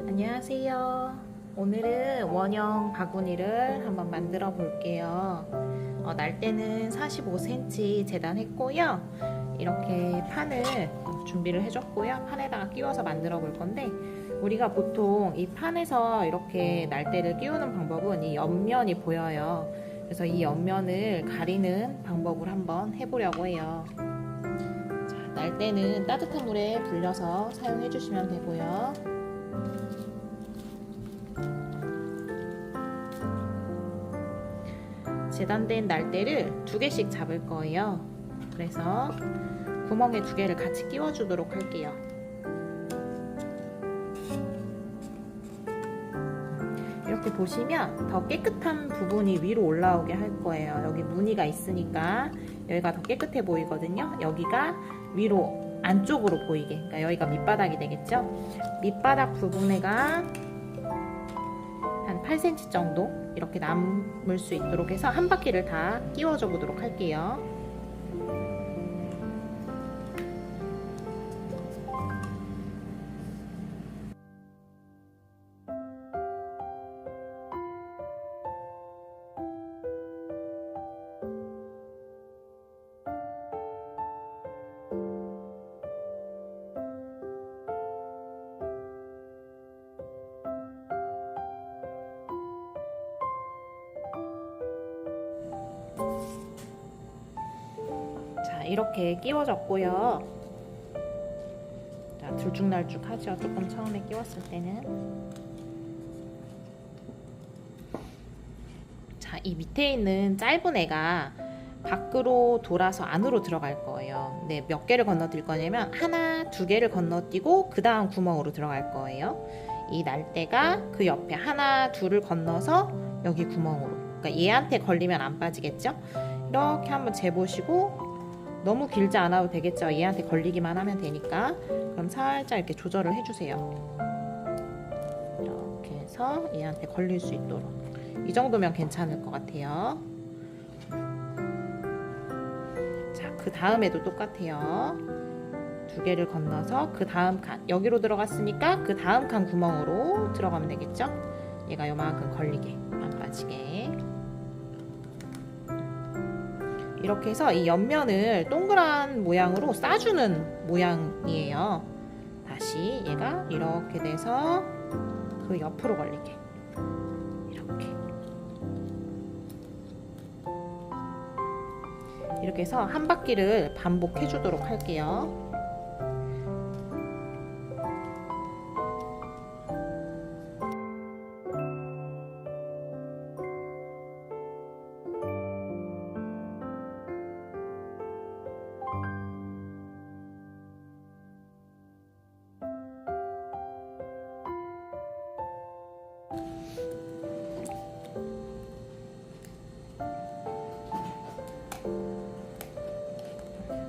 안녕하세요. 오늘은 원형 바구니를 한번 만들어 볼게요. 날대는 45cm 재단했고요. 이렇게 판을 준비를 해줬고요. 판에다가 끼워서 만들어 볼 건데, 우리가 보통 이 판에서 이렇게 날대를 끼우는 방법은 이 옆면이 보여요. 그래서 이 옆면을 가리는 방법을 한번 해보려고 해요. 자, 날대는 따뜻한 물에 불려서 사용해 주시면 되고요. 재단된 날대를 2개씩 잡을 거예요. 그래서 구멍에 2개를 같이 끼워주도록 할게요. 이렇게 보시면 더 깨끗한 부분이 위로 올라오게 할 거예요. 여기 무늬가 있으니까 여기가 더 깨끗해 보이거든요. 여기가 위로 안쪽으로 보이게, 그러니까 여기가 밑바닥이 되겠죠. 밑바닥 부분에가 한 8cm 정도 이렇게 남을 수 있도록 해서 한 바퀴를 다 끼워줘 보도록 할게요. 이렇게 끼워졌고요. 자, 들쭉날쭉하죠. 조금 처음에 끼웠을 때는. 자, 이 밑에 있는 짧은 애가 밖으로 돌아서 안으로 들어갈 거예요. 네, 몇 개를 건너뛸 거냐면 하나, 2개를 건너뛰고 그 다음 구멍으로 들어갈 거예요. 이 날대가 그 옆에 하나, 2를 건너서 여기 구멍으로. 그러니까 얘한테 걸리면 안 빠지겠죠? 이렇게 한번 재보시고, 너무 길지 않아도 되겠죠. 얘한테 걸리기만 하면 되니까. 그럼 살짝 이렇게 조절을 해주세요. 이렇게 해서 얘한테 걸릴 수 있도록. 이 정도면 괜찮을 것 같아요. 자, 그 다음에도 똑같아요. 2개를 건너서 그 다음 칸, 여기로 들어갔으니까 그 다음 칸 구멍으로 들어가면 되겠죠. 얘가 요만큼 걸리게, 안 빠지게. 이렇게 해서 이 옆면을 동그란 모양으로 싸주는 모양이에요. 다시 얘가 이렇게 돼서 그 옆으로 걸리게, 이렇게 해서 한 바퀴를 반복해 주도록 할게요.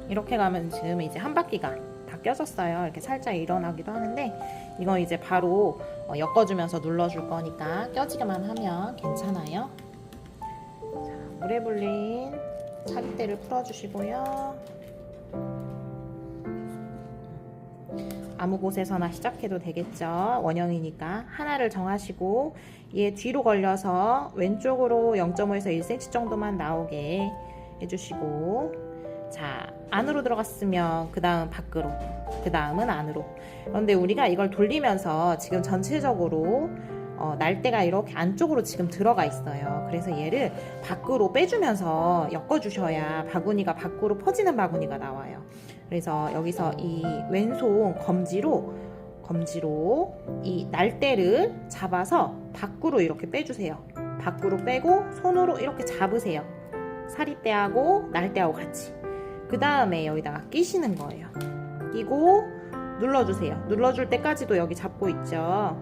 이렇게 가면 지금 이제 한 바퀴가 다 껴졌어요. 이렇게 살짝 일어나기도 하는데, 이건 이제 바로 엮어주면서 눌러줄 거니까 껴지기만 하면 괜찮아요. 자, 물에 불린 차깃대를 풀어주시고요. 아무 곳에서나 시작해도 되겠죠. 원형이니까 하나를 정하시고 얘 뒤로 걸려서 왼쪽으로 0.5에서 1cm 정도만 나오게 해주시고, 자, 안으로 들어갔으면 그 다음 밖으로, 그 다음은 안으로. 그런데 우리가 이걸 돌리면서 지금 전체적으로 날대가 이렇게 안쪽으로 지금 들어가 있어요. 그래서 얘를 밖으로 빼주면서 엮어주셔야 바구니가 밖으로 퍼지는 바구니가 나와요. 그래서 여기서 이 왼손 검지로 이 날대를 잡아서 밖으로 이렇게 빼주세요. 밖으로 빼고 손으로 이렇게 잡으세요. 사리대하고 날대하고 같이. 그 다음에 여기다가 끼시는 거예요. 끼고 눌러주세요. 눌러줄 때까지도 여기 잡고 있죠.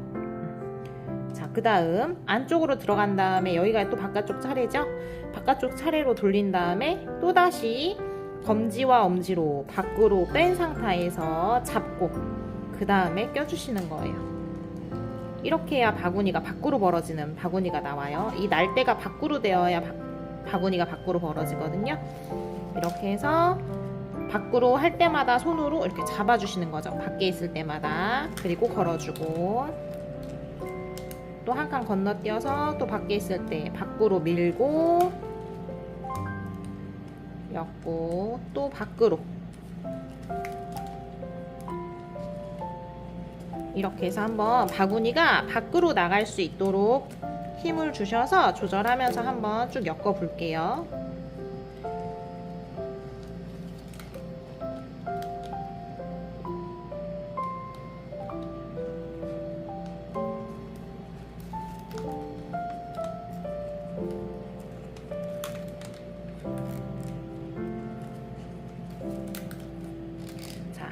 자, 그 다음 안쪽으로 들어간 다음에 여기가 또 바깥쪽 차례죠. 바깥쪽 차례로 돌린 다음에 또다시 검지와 엄지로 밖으로 뺀 상태에서 잡고 그 다음에 껴주시는 거예요. 이렇게 해야 바구니가 밖으로 벌어지는 바구니가 나와요. 이 날대가 밖으로 되어야 바구니가 밖으로 벌어지거든요. 이렇게 해서 밖으로 할 때마다 손으로 이렇게 잡아주시는 거죠. 밖에 있을 때마다. 그리고 걸어주고, 또 한 칸 건너뛰어서 또 밖에 있을 때 밖으로 밀고 엮고 또 밖으로 이렇게 해서 한번 바구니가 밖으로 나갈 수 있도록 힘을 주셔서 조절하면서 한번 쭉 엮어 볼게요.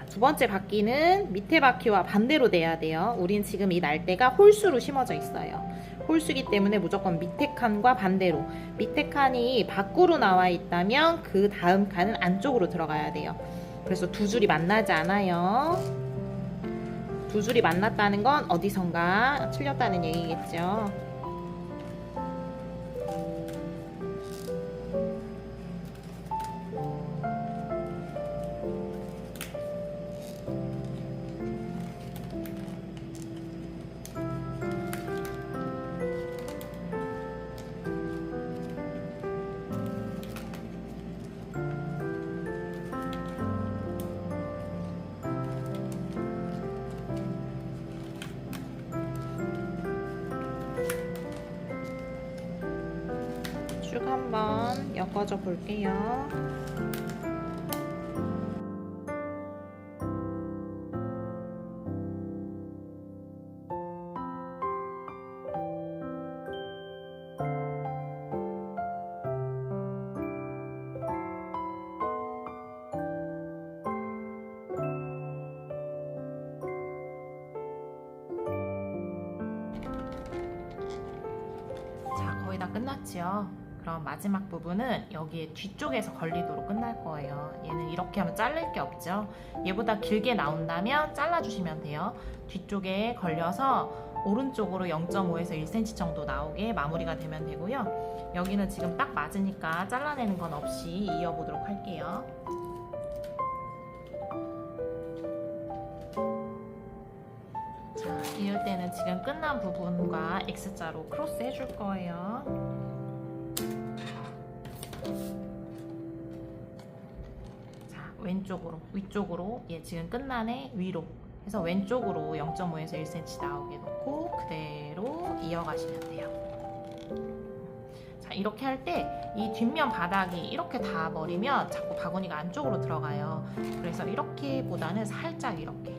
두 번째 바퀴는 밑에 바퀴와 반대로 돼야 돼요. 우린 지금 이 날대가 홀수로 심어져 있어요. 홀수기 때문에 무조건 밑에 칸과 반대로. 밑에 칸이 밖으로 나와 있다면 그 다음 칸은 안쪽으로 들어가야 돼요. 그래서 두 줄이 만나지 않아요. 두 줄이 만났다는 건 어디선가 틀렸다는 얘기겠죠. 쭉 한번 엮어줘 볼게요. 자, 거의 다 끝났지요? 그럼 마지막 부분은 여기에 뒤쪽에서 걸리도록 끝날 거예요. 얘는 이렇게 하면 자를 게 없죠. 얘보다 길게 나온다면 잘라주시면 돼요. 뒤쪽에 걸려서 오른쪽으로 0.5에서 1cm 정도 나오게 마무리가 되면 되고요. 여기는 지금 딱 맞으니까 잘라내는 건 없이 이어보도록 할게요. 자, 이럴 때는 지금 끝난 부분과 X자로 크로스 해줄 거예요. 왼쪽으로, 위쪽으로, 얘 지금 끝나네 위로 해서 왼쪽으로 0.5에서 1cm 나오게 놓고 그대로 이어가시면 돼요. 자, 이렇게 할 때 이 뒷면 바닥이 이렇게 닿아버리면 자꾸 바구니가 안쪽으로 들어가요. 그래서 이렇게보다는 살짝 이렇게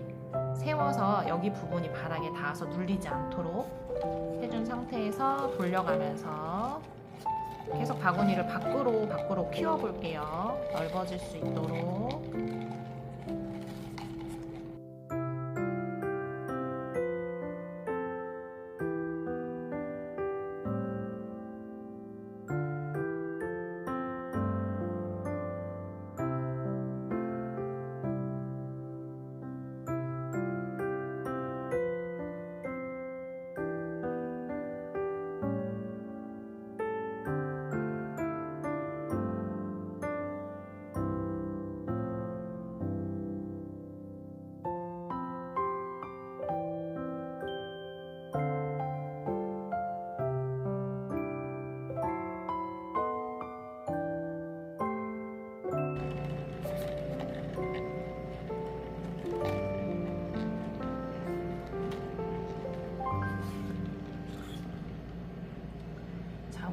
세워서 여기 부분이 바닥에 닿아서 눌리지 않도록 해준 상태에서 돌려가면서 계속 바구니를 밖으로 키워 볼게요. 넓어질 수 있도록.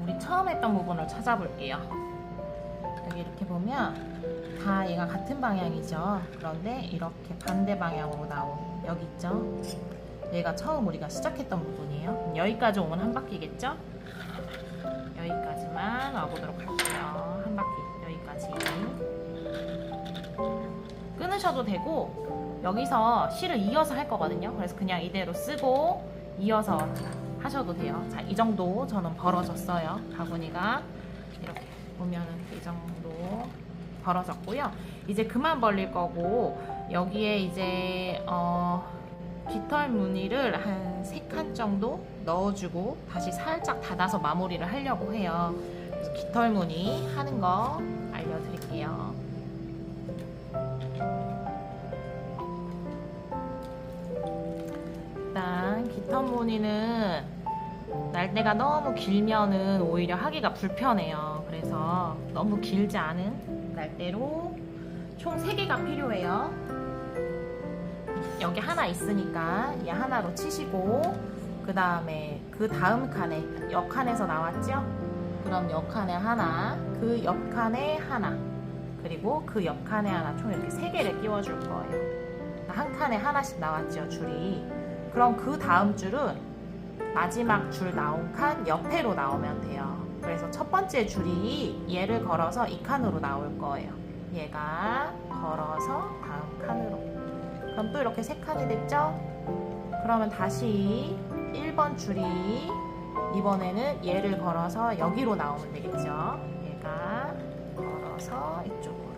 우리 처음 했던 부분을 찾아볼게요. 여기 이렇게 보면 다 얘가 같은 방향이죠. 그런데 이렇게 반대 방향으로 나온 여기 있죠. 얘가 처음 우리가 시작했던 부분이에요. 여기까지 오면 한 바퀴겠죠? 여기까지만 와보도록 할게요. 한 바퀴 여기까지 끊으셔도 되고 여기서 실을 이어서 할 거거든요. 그래서 그냥 이대로 쓰고 이어서 하셔도 돼요. 자, 이 정도 저는 벌어졌어요. 바구니가 이렇게 보면은 이 정도 벌어졌고요. 이제 그만 벌릴 거고 여기에 이제 깃털 무늬를 한 3칸 정도 넣어주고 다시 살짝 닫아서 마무리를 하려고 해요. 그래서 깃털 무늬 하는 거 알려드릴게요. 일단 깃털 무늬는 날대가 너무 길면은 오히려 하기가 불편해요. 그래서 너무 길지 않은 날대로 총 3개가 필요해요. 여기 하나 있으니까 얘 하나로 치시고, 그 다음에 그 다음 칸에 옆칸에서 나왔죠? 그럼 옆칸에 하나, 그 옆칸에 하나, 그리고 그 옆칸에 하나, 총 이렇게 3개를 끼워줄 거예요. 한 칸에 하나씩 나왔죠, 줄이. 그럼 그 다음 줄은 마지막 줄 나온 칸 옆에로 나오면 돼요. 그래서 첫 번째 줄이 얘를 걸어서 이 칸으로 나올 거예요. 얘가 걸어서 다음 칸으로. 그럼 또 이렇게 3칸이 됐죠? 그러면 다시 1번 줄이 이번에는 얘를 걸어서 여기로 나오면 되겠죠? 얘가 걸어서 이쪽으로.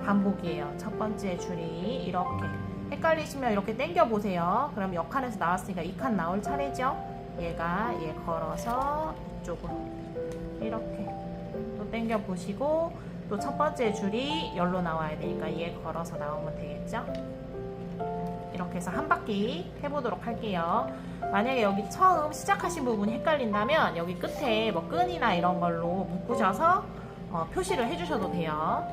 반복이에요. 첫 번째 줄이 이렇게. 헷갈리시면 이렇게 당겨 보세요. 그럼 옆칸에서 나왔으니까 이 칸 나올 차례죠? 얘가 얘 걸어서 이쪽으로 이렇게 또 당겨 보시고, 또 첫 번째 줄이 여기로 나와야 되니까 얘 걸어서 나오면 되겠죠? 이렇게 해서 한 바퀴 해보도록 할게요. 만약에 여기 처음 시작하신 부분이 헷갈린다면 여기 끝에 뭐 끈이나 이런 걸로 묶으셔서 표시를 해주셔도 돼요.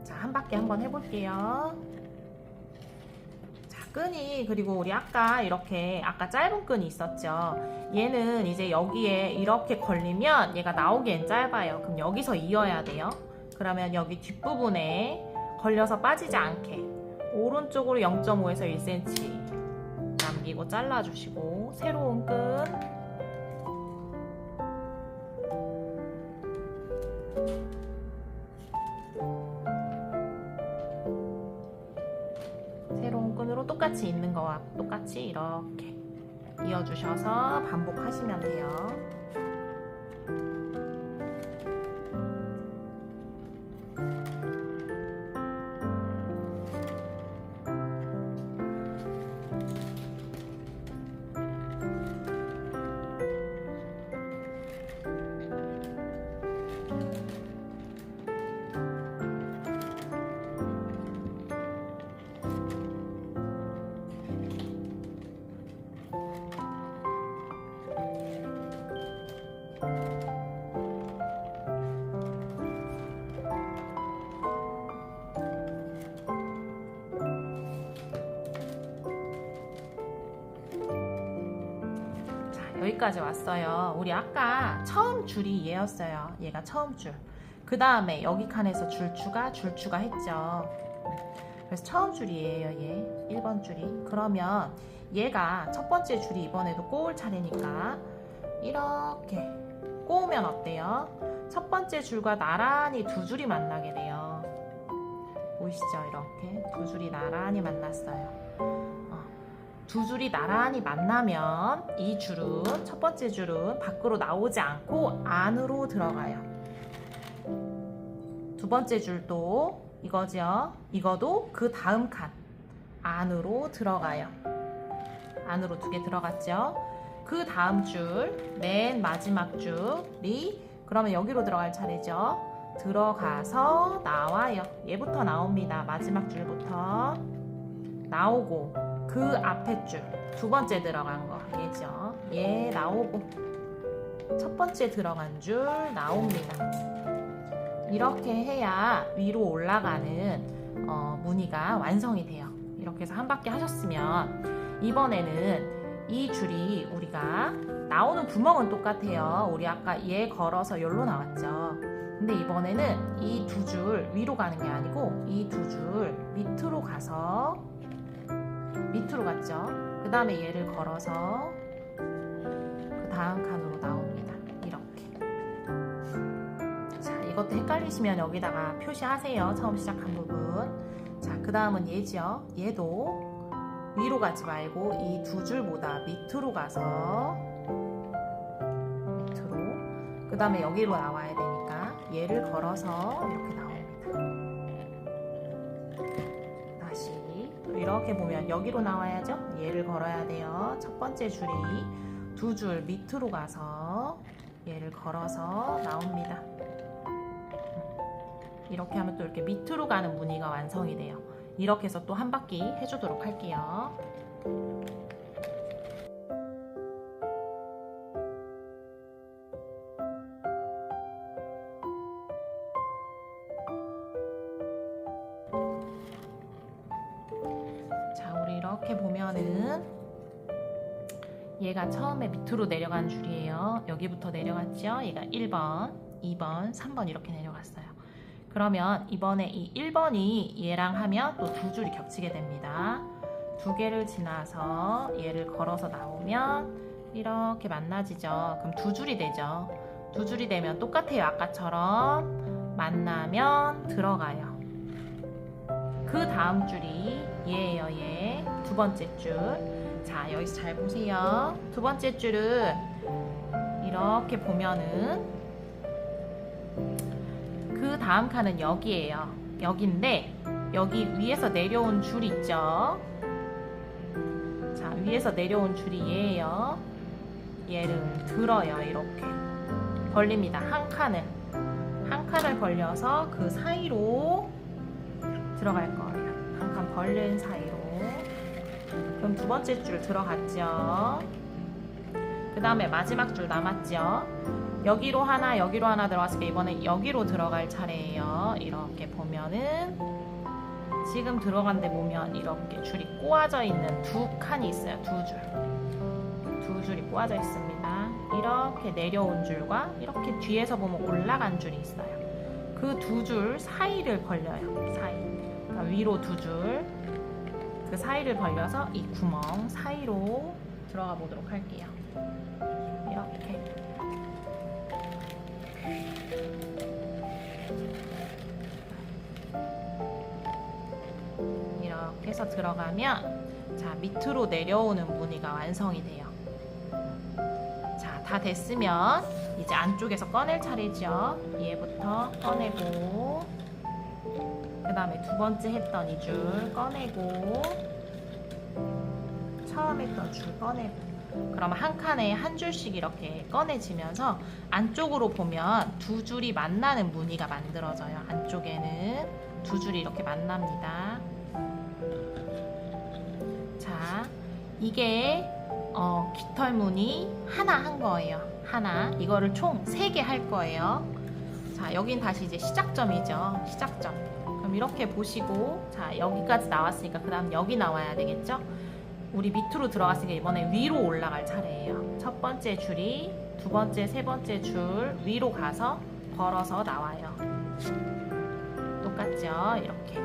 자, 한 바퀴 한번 해볼게요. 자, 끈이, 그리고 우리 아까 이렇게 아까 짧은 끈이 있었죠. 얘는 이제 여기에 이렇게 걸리면 얘가 나오기엔 짧아요. 그럼 여기서 이어야 돼요. 그러면 여기 뒷부분에 걸려서 빠지지 않게 오른쪽으로 0.5에서 1cm 남기고 잘라주시고, 새로운 끈 새로운 끈으로 똑같이 있는 거와 똑같이 이렇게 이어주셔서 반복하시면 돼요. 여기까지 왔어요. 우리 아까 처음 줄이 얘였어요. 얘가 처음 줄. 그 다음에 여기 칸에서 줄 추가 했죠. 그래서 처음 줄이에요. 얘 1번 줄이. 그러면 얘가 첫 번째 줄이 이번에도 꼬울 차례니까 이렇게 꼬우면 어때요? 첫 번째 줄과 나란히 두 줄이 만나게 돼요. 보이시죠? 이렇게 두 줄이 나란히 만났어요. 두 줄이 나란히 만나면 이 줄은, 첫 번째 줄은 밖으로 나오지 않고 안으로 들어가요. 두 번째 줄도 이거죠. 이거도 그 다음 칸 안으로 들어가요. 안으로 2개 들어갔죠. 그 다음 줄, 맨 마지막 줄이 그러면 여기로 들어갈 차례죠. 들어가서 나와요. 얘부터 나옵니다. 마지막 줄부터 나오고, 그 앞에 줄, 두 번째 들어간 거 얘죠. 얘 나오고 첫 번째 들어간 줄 나옵니다. 이렇게 해야 위로 올라가는 무늬가 완성이 돼요. 이렇게 해서 한 바퀴 하셨으면 이번에는 이 줄이 우리가 나오는 구멍은 똑같아요. 우리 아까 얘 걸어서 여기로 나왔죠. 근데 이번에는 이 2줄 위로 가는 게 아니고 이 2줄 밑으로 가서 밑으로 갔죠. 그 다음에 얘를 걸어서 그 다음 칸으로 나옵니다. 이렇게. 자, 이것도 헷갈리시면 여기다가 표시하세요. 처음 시작한 부분. 자, 그 다음은 얘죠. 얘도 위로 가지 말고 이 2줄보다 밑으로 가서 밑으로. 그 다음에 여기로 나와야 되니까 얘를 걸어서 이렇게 나옵니다. 이렇게 보면 여기로 나와야죠. 얘를 걸어야 돼요. 첫 번째 줄이 2줄 밑으로 가서 얘를 걸어서 나옵니다. 이렇게 하면 또 이렇게 밑으로 가는 무늬가 완성이 돼요. 이렇게 해서 또 한 바퀴 해주도록 할게요. 자, 우리 이렇게 보면은 얘가 처음에 밑으로 내려간 줄이에요. 여기부터 내려갔죠? 얘가 1번, 2번, 3번 이렇게 내려갔어요. 그러면 이번에 이 1번이 얘랑 하면 또 두 줄이 겹치게 됩니다. 두 개를 지나서 얘를 걸어서 나오면 이렇게 만나지죠. 그럼 두 줄이 되죠. 두 줄이 되면 똑같아요. 아까처럼 만나면 들어가요. 그 다음 줄이 얘예요. 얘 두 번째 줄. 자, 여기서 잘 보세요. 두 번째 줄은 이렇게 보면은 그 다음 칸은 여기예요. 여기인데 여기 위에서 내려온 줄 있죠? 자, 위에서 내려온 줄이 얘예요. 얘를 들어요. 이렇게 벌립니다. 한 칸을 벌려서 그 사이로 들어갈 거예요. 한 칸 벌린 사이로. 그럼 두 번째 줄 들어갔죠. 그 다음에 마지막 줄 남았죠. 여기로 하나 들어갔으니까 이번에 여기로 들어갈 차례예요. 이렇게 보면은 지금 들어간 데 보면 이렇게 줄이 꼬아져 있는 두 칸이 있어요. 두 줄이 꼬아져 있습니다. 이렇게 내려온 줄과 이렇게 뒤에서 보면 올라간 줄이 있어요. 그 두 줄 사이를 벌려요. 사이. 그러니까 위로 두 줄, 그 사이를 벌려서 이 구멍 사이로 들어가 보도록 할게요. 이렇게. 이렇게 해서 들어가면 자, 밑으로 내려오는 무늬가 완성이 돼요. 자, 다 됐으면 이제 안쪽에서 꺼낼 차례죠. 얘부터 꺼내고 그 다음에 두 번째 했던 이 줄 꺼내고 처음 했던 줄 꺼내고 그러면 한 칸에 한 줄씩 이렇게 꺼내지면서 안쪽으로 보면 두 줄이 만나는 무늬가 만들어져요. 안쪽에는 두 줄이 이렇게 만납니다. 자, 이게 깃털 무늬 하나 한 거예요. 하나. 이거를 총 3개 할 거예요. 자, 여긴 다시 이제 시작점이죠. 시작점. 그럼 이렇게 보시고 자, 여기까지 나왔으니까 그 다음 여기 나와야 되겠죠? 우리 밑으로 들어갔으니까 이번에 위로 올라갈 차례예요. 첫 번째 줄이 두 번째, 세 번째 줄 위로 가서 걸어서 나와요. 똑같죠? 이렇게.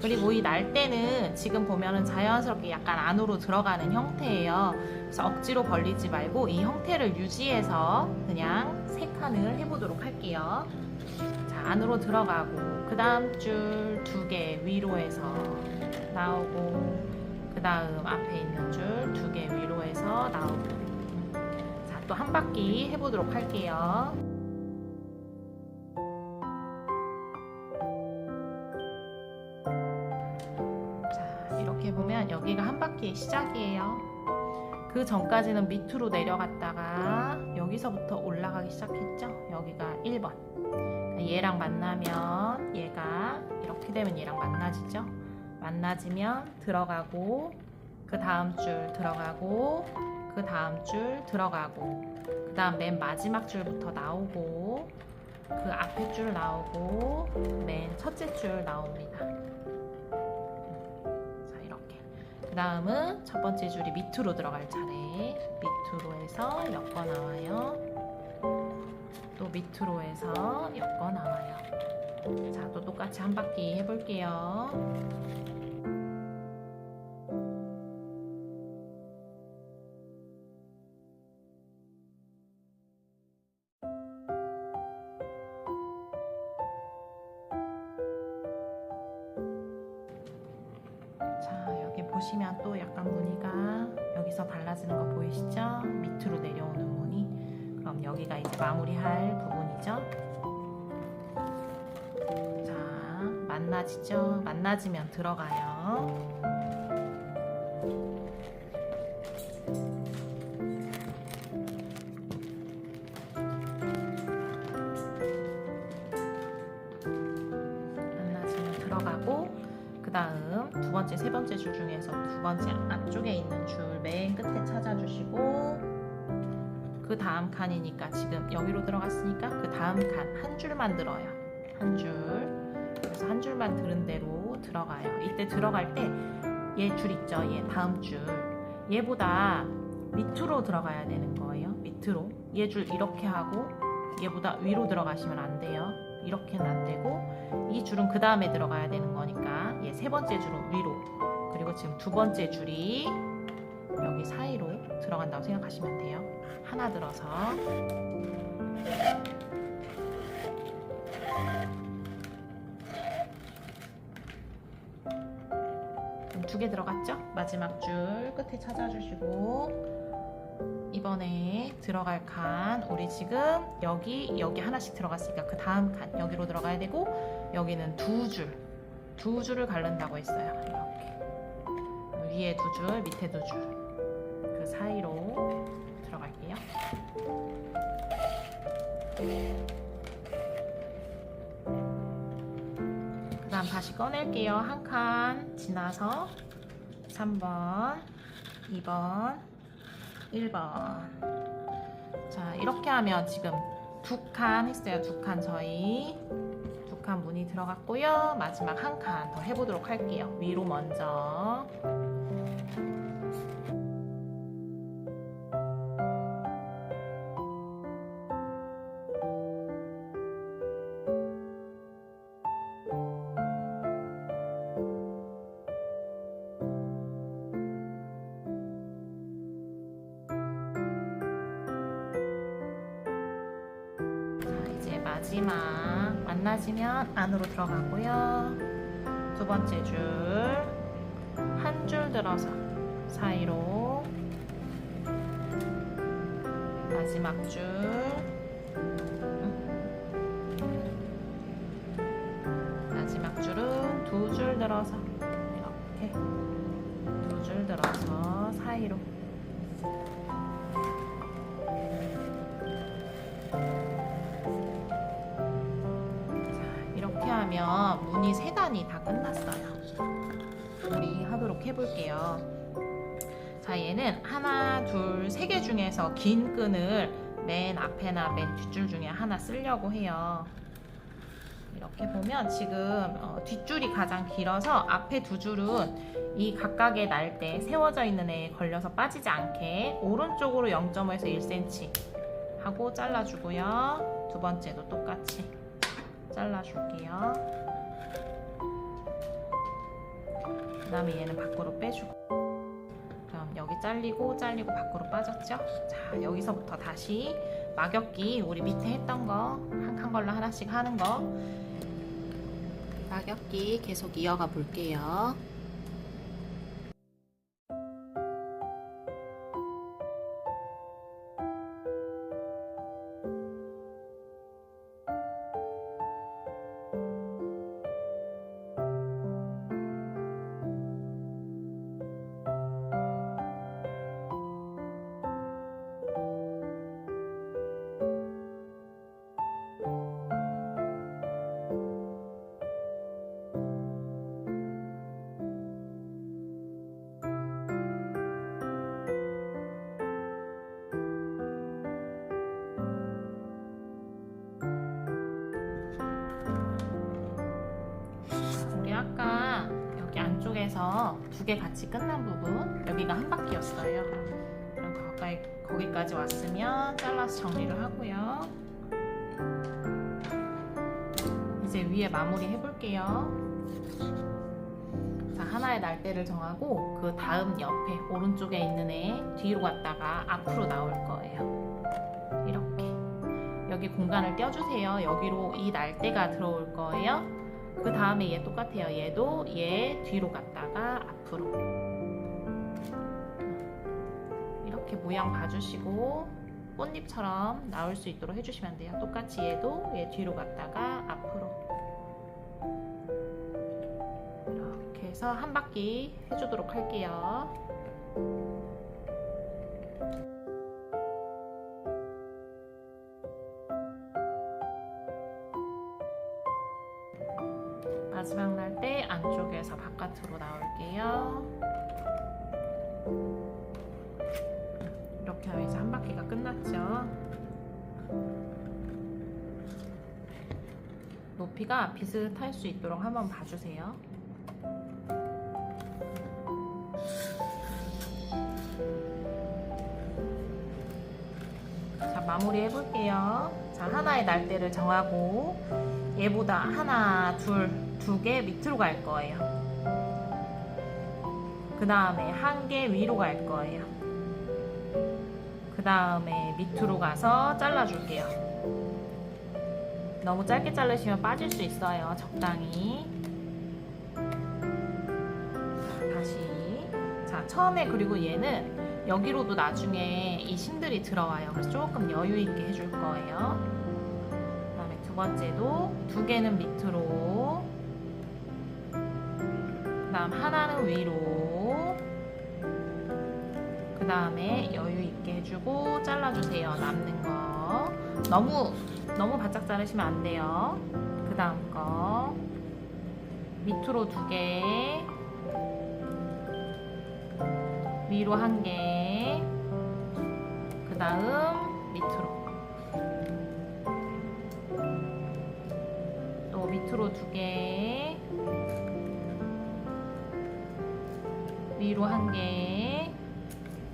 그리고 이 날때는 지금 보면은 자연스럽게 약간 안으로 들어가는 형태예요. 그래서 억지로 벌리지 말고 이 형태를 유지해서 그냥 3칸을 해보도록 할게요. 자, 안으로 들어가고 그 다음 줄 2개 위로 해서 나오고 그 다음 앞에 있는 줄 2개 위로 해서 나오고 자, 또 한 바퀴 해보도록 할게요. 자, 이렇게 보면 여기가 한 바퀴의 시작이에요. 그 전까지는 밑으로 내려갔다가 여기서부터 올라가기 시작했죠. 여기가 1번. 얘랑 만나면 얘가 이렇게 되면 얘랑 만나지죠. 만나지면 들어가고 그 다음 줄 들어가고 그 다음 줄 들어가고 그 다음 맨 마지막 줄부터 나오고 그 앞에 줄 나오고 맨 첫째 줄 나옵니다. 자, 이렇게. 그 다음은 첫 번째 줄이 밑으로 들어갈 차례. 밑으로 해서 엮어 나와요. 또 밑으로 해서 엮어 나와요. 자, 또 똑같이 한 바퀴 해볼게요. 자, 여기 보시면 또 약간 무늬가 여기서 달라지는 거 보이시죠? 밑으로 내려오는 무늬. 그럼 여기가 이제 마무리할 부분이죠. 자, 만나지죠? 만나지면 들어가요. 만나지면 들어가고 그 다음 두 번째, 세 번째 줄 중에서 두 번째 앞쪽에 있는 줄 맨 끝에 찾아주시고, 그 다음 칸이니까 지금 여기로 들어갔으니까 그 다음 칸 한 줄만 들어요. 한 줄. 그래서 한 줄만 들은 대로 들어가요. 이때 들어갈 때 얘 줄 있죠? 얘 다음 줄. 얘보다 밑으로 들어가야 되는 거예요. 밑으로. 얘 줄 이렇게 하고 얘보다 위로 들어가시면 안 돼요. 이렇게는 안 되고, 이 줄은 그 다음에 들어가야 되는 거니까 얘 세 번째 줄은 위로, 그리고 지금 두 번째 줄이 여기 사이로 들어간다고 생각하시면 돼요. 하나 들어서 두 개 들어갔죠? 마지막 줄 끝에 찾아주시고, 이번에 들어갈 칸 우리 지금 여기 하나씩 들어갔으니까 그 다음 칸 여기로 들어가야 되고, 여기는 두 줄을 가른다고 했어요. 이렇게 위에 두 줄, 밑에 두 줄, 그 사이로 들어갈게요. 그 다음 다시 꺼낼게요. 한 칸 지나서 3번, 2번, 1번. 자, 이렇게 하면 지금 두 칸 했어요. 두 칸 저희 두 칸 무늬 들어갔고요. 마지막 한 칸 더 해보도록 할게요. 위로 먼저. 마지막 만나지면 안으로 들어가고요. 두 번째 줄 한 줄 들어서 사이로, 마지막 줄 마지막 줄은 두 줄 들어서 이렇게 두 줄 들어서 사이로. 하면 무늬 세 단이 다 끝났어요. 우리 하도록 해볼게요. 자, 얘는 하나, 둘, 세 개 중에서 긴 끈을 맨 앞에나 맨 뒷줄 중에 하나 쓰려고 해요. 이렇게 보면 지금 뒷줄이 가장 길어서 앞에 두 줄은 이 각각의 날대 세워져 있는 애에 걸려서 빠지지 않게 오른쪽으로 0.5에서 1cm 하고 잘라주고요. 두 번째도 똑같이 잘라줄게요. 그 다음에 얘는 밖으로 빼주고, 그럼 여기 잘리고 밖으로 빠졌죠? 자, 여기서부터 다시 막엽기 우리 밑에 했던 거 한 칸 걸로 하나씩 하는 거 막엽기 계속 이어가 볼게요. 아까 여기 안쪽에서 두 개 같이 끝난 부분, 여기가 한 바퀴였어요. 그럼 거기까지 왔으면 잘라서 정리를 하고요. 이제 위에 마무리 해볼게요. 자, 하나의 날대를 정하고 그 다음 옆에 오른쪽에 있는 애 뒤로 갔다가 앞으로 나올 거예요. 이렇게 여기 공간을 떼어주세요. 여기로 이 날대가 들어올 거예요. 그 다음에 얘 똑같아요. 얘도 얘 뒤로 갔다가 앞으로. 이렇게 모양 봐주시고 꽃잎처럼 나올 수 있도록 해주시면 돼요. 똑같이 얘도 얘 뒤로 갔다가 앞으로. 이렇게 해서 한 바퀴 해주도록 할게요. 마지막 날 때 안쪽에서 바깥으로 나올게요. 이렇게 하면 이제 한 바퀴가 끝났죠. 높이가 비슷할 수 있도록 한번 봐주세요. 자, 마무리 해볼게요. 자, 하나의 날대를 정하고 얘보다 하나, 두 개 밑으로 갈 거예요. 그 다음에 한 개 위로 갈 거예요. 그 다음에 밑으로 가서 잘라줄게요. 너무 짧게 자르시면 빠질 수 있어요. 적당히. 다시. 자, 처음에 그리고 얘는 여기로도 나중에 이 심들이 들어와요. 그래서 조금 여유 있게 해줄 거예요. 그 다음에 두 번째도 두 개는 밑으로, 그 다음 하나는 위로, 그 다음에 여유 있게 해주고 잘라주세요. 남는 거. 너무 바짝 자르시면 안 돼요. 그 다음 거 밑으로 두 개, 위로 한 개, 그 다음 밑으로, 또 밑으로 두 개, 위로 한 개,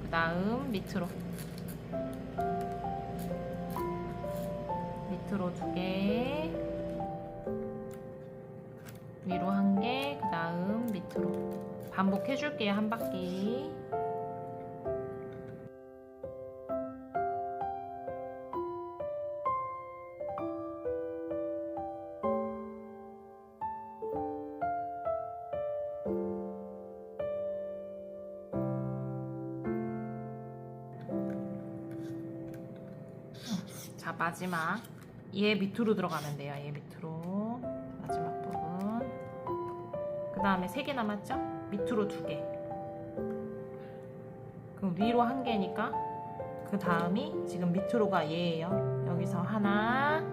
그 다음 밑으로, 밑으로 두 개, 위로 한 개, 그 다음 밑으로. 반복해 줄게요. 한 바퀴. 자, 마지막 얘 밑으로 들어가면 돼요. 얘 밑으로 마지막 부분. 그 다음에 3개 남았죠? 밑으로 2개. 그럼 위로 1개니까 그 다음이 지금 밑으로가 얘예요. 여기서 하나,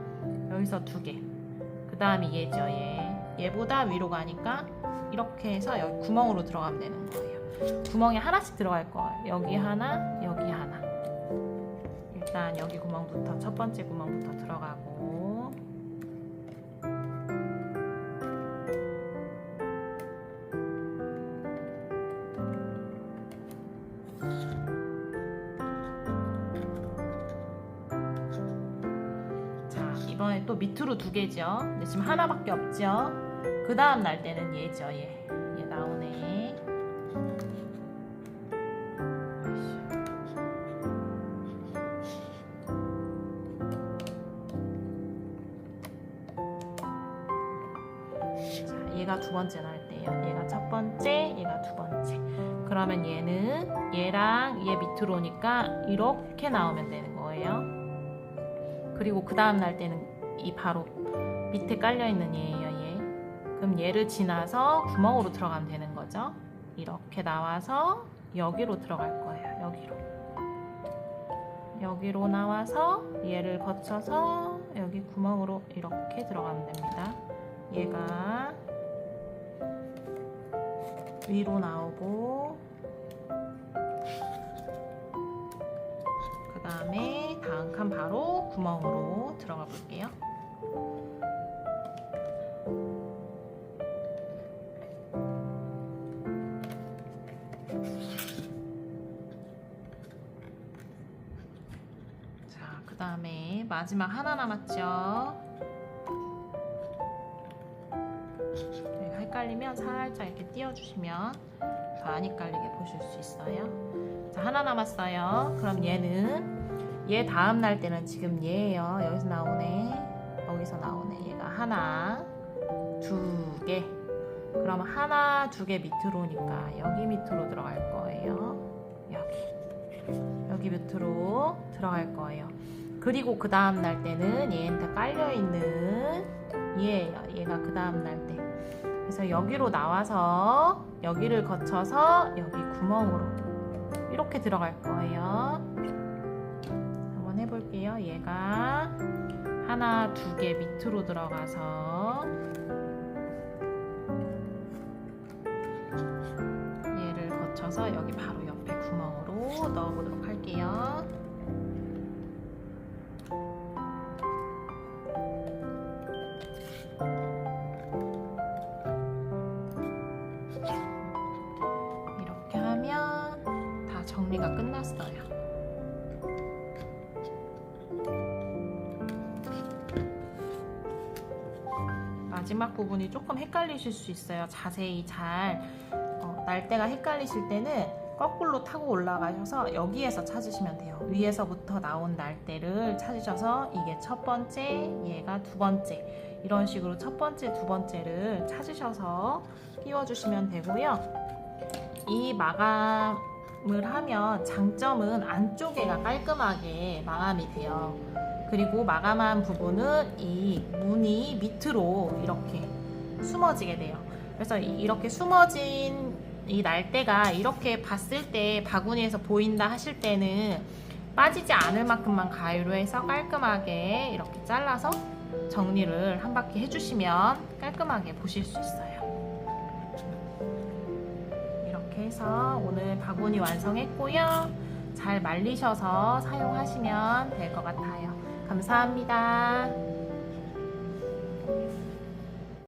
여기서 2개. 그 다음이 얘죠. 얘보다 위로 가니까 이렇게 해서 여기 구멍으로 들어가면 되는 거예요. 구멍에 하나씩 들어갈 거예요. 여기 하나, 여기 하나. 일단 여기 구멍부터, 첫 번째 구멍부터 들어가고, 자, 이번에 또 밑으로 2개죠. 근데 지금 하나밖에 없죠. 그 다음 날 때는 얘죠. 얘 나오네. 얘가 두 번째 날때예요. 얘가 첫 번째, 얘가 두 번째. 그러면 얘는 얘랑 얘 밑으로 오니까 이렇게 나오면 되는 거예요. 그리고 그 다음 날 때는 이 바로 밑에 깔려있는 얘예요. 얘. 그럼 얘를 지나서 구멍으로 들어가면 되는 거죠. 이렇게 나와서 여기로 들어갈 거예요. 여기로 나와서 얘를 거쳐서 여기 구멍으로 이렇게 들어가면 됩니다. 얘가 위로 나오고, 그 다음에 다음 칸 바로 구멍으로 들어가 볼게요. 자, 그 다음에 마지막 하나 남았죠. 헷갈리면 살짝 이렇게 띄워주시면 더 안 헷갈리게 보실 수 있어요. 자, 하나 남았어요. 그럼 얘 다음 날 때는 지금 얘예요. 여기서 나오네. 여기서 나오네. 얘가 하나, 2개. 그럼 하나, 2개 밑으로 오니까 여기 밑으로 들어갈 거예요. 여기 밑으로 들어갈 거예요. 그리고 그 다음 날 때는 얘한테 깔려있는 얘예요. 얘가 그 다음 날 때. 그래서 여기로 나와서 여기를 거쳐서 여기 구멍으로 이렇게 들어갈 거예요. 한번 해볼게요. 얘가 하나, 2개 밑으로 들어가서 맞춰서 여기 바로 옆에 구멍으로 넣어보도록 할게요. 이렇게 하면 다 정리가 끝났어요. 마지막 부분이 조금 헷갈리실 수 있어요. 자세히 잘 날대가 헷갈리실 때는 거꾸로 타고 올라가셔서 여기에서 찾으시면 돼요. 위에서부터 나온 날대를 찾으셔서 이게 첫 번째, 얘가 두 번째, 이런 식으로 첫 번째, 두 번째를 찾으셔서 끼워주시면 되고요. 이 마감을 하면 장점은 안쪽에가 깔끔하게 마감이 돼요. 그리고 마감한 부분은 이 무늬 밑으로 이렇게 숨어지게 돼요. 그래서 이렇게 숨어진 이 날대가 이렇게 봤을 때 바구니에서 보인다 하실 때는 빠지지 않을 만큼만 가위로 해서 깔끔하게 이렇게 잘라서 정리를 한 바퀴 해주시면 깔끔하게 보실 수 있어요. 이렇게 해서 오늘 바구니 완성했고요. 잘 말리셔서 사용하시면 될 것 같아요. 감사합니다.